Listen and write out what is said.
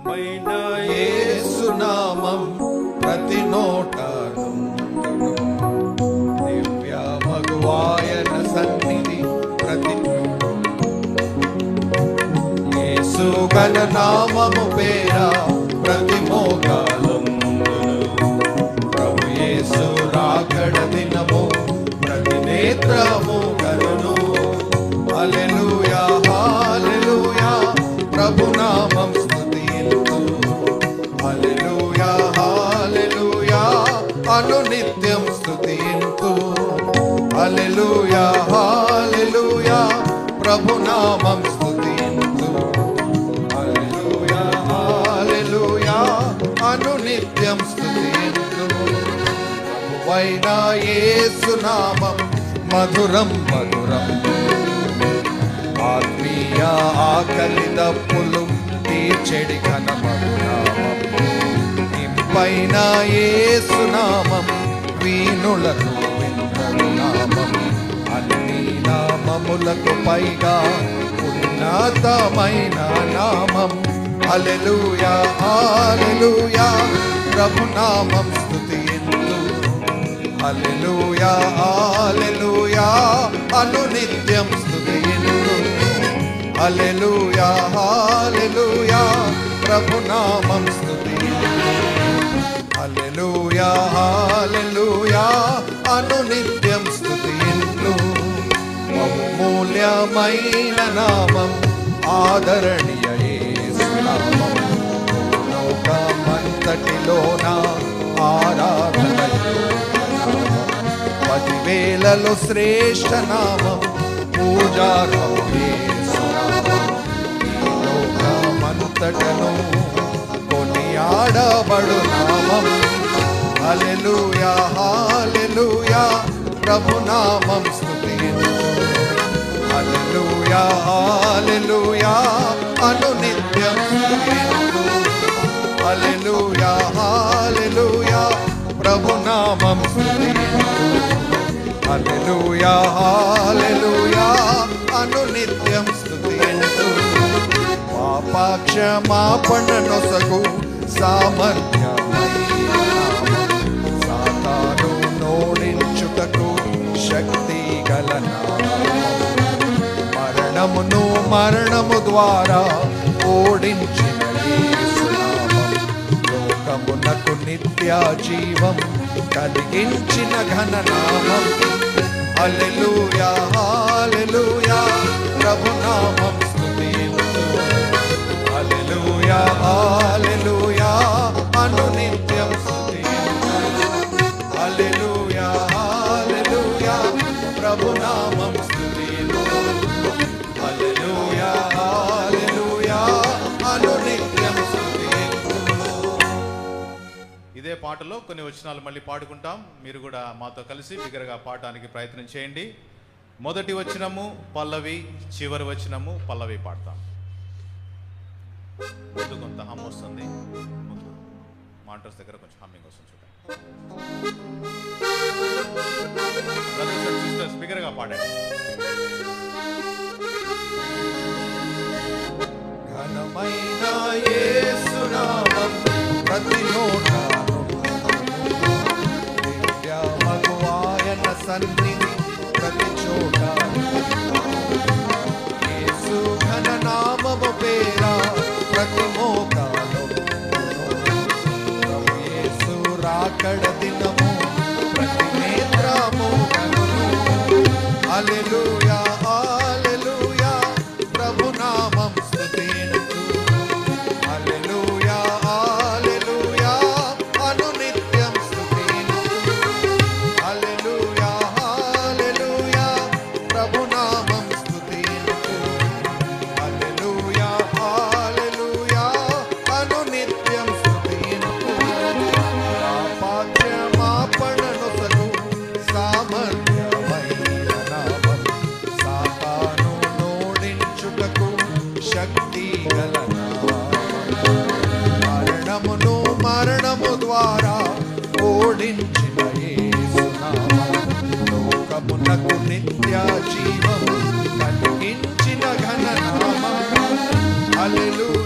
పైన యేసు నామం ప్రతి నోట దివ్య మగువాయన సన్నిధి ప్రతి యేసు ఘన నామము పేర ప్రతి మోకాలుందును ప్రభు యేసు రాకడ దినము ప్రతి నేత్రము కరును హల్లెలూయా హల్లెలూయా ప్రభు నామం స్తుతింతు హల్లెలూయా హల్లెలూయా అనునిత్యం స్తుతింతు హల్లెలూయా హల్లెలూయా ప్రభు నామం స్తుతింతు హల్లెలూయా హల్లెలూయా అనునిత్యం స్తుతింతు ప్రభువైన యేసు నామం మధురం మధురం ఆత్మీయ ఆకలి దప్పులు తీర్చెడి ఘనమనామం ఇంపైన యేసు నామం వీణులకు వింతలు నామం అన్ని నామములకు పైగా ఉన్నతమైన నామం హల్లెలూయా హల్లెలూయా ప్రభు నామం స్తుతింతు హల్లెలూయా హల్లెలూయా అనునిత్యం స్తుతింతు హల్లెలూయా హల్లెలూయా ప్రభు నామం స్తుతింతు హల్లెలూయా హల్లెలూయా అనునిత్యం స్తుతింతు బహుమూల్యమైన నామం ఆదరణీయ యేసు నామం లోకమంతటిలోన ఆరాధన 10,000లో శ్రేష్ఠ నామం పూజార్హం యేసు నామం ఈ లోకమంతటను కొనియాడబడు నామం హల్లెలూయా హల్లెలూయా ప్రభు నామం స్తుతింతు హల్లెలూయా హల్లెలూయా అనునిత్యం స్తుతింతు హల్లెలూయా హల్లెలూయా ప్రభు నామం స్తుతింతు హల్లెలూయా హల్లెలూయా అనునిత్యం స్తుతింతు పాపక్షమాపణ నొసగు సామర్థ్యమైన నామం సాతాను నోడించుటకు శక్తి గల నామం మరణమును మరణము ద్వారా ఓడించిన యేసు నామం లోకమునకు నిత్య జీవం కలిగించిన ఘన నామం హల్లెలూయా హల్లెలూయా ప్రభు నామం స్తుతింతు హల్లెలూయా హల్లెలూయా అనునిత్యం స్తుతింతు హల్లెలూయా హల్లెలూయా ప్రభు నామం స్తుతింతు హల్లెలూయా హల్లెలూయా అనునిత్యం స్తుతింతు. ఇదే పాటలో కొన్ని వచనాలు మళ్ళీ పాడుకుంటాం. మీరు కూడా మాతో కలిసి బిగ్గరగా పాడటానికి ప్రయత్నం చేయండి. మొదటి వచనము పల్లవి, చివరి వచనము పల్లవి పాడతాం. ముందు కొంత హమ్ వస్తుంది, ముందు మాంటర్స్ దగ్గర కొంచెం హమ్మింగ్ వస్తుంది చూడండి. బ్రదర్స్ అండ్ సిస్టర్స్ బిగ్గరగా పాడండి. ఘనమైన యేసు నామం ప్రతి నోట దివ్య మగువాయన సన్నిధి ప్రతి చోట యేసు ఘన నామము పేర ప్రతి మోకాలు ప్రభు యేసు రాకడ దినము ప్రతి నేత్రము కనును హల్లెలూయా హల్లెలూయా ప్రభు నామం స్తుతింతు హల్లెలూయా హల్లెలూయా అనునిత్యం స్తుతింతు హల్లెలూయా హల్లెలూయా ప్రభు నామం స్తుతింతు హల్లెలూయా హల్లెలూయా అనునిత్యం స్తుతింతు పాపక్షమాపణ నొసగు సామర్థ్యమైన నామం సాతాను నోడించుటకు శక్తి గల నామం మరణమును మరణము ద్వారా ఓడించిన యేసు నామం లోకమునకు నిత్య జీవం కలిగించిన ఘన నామం హల్లెలూయా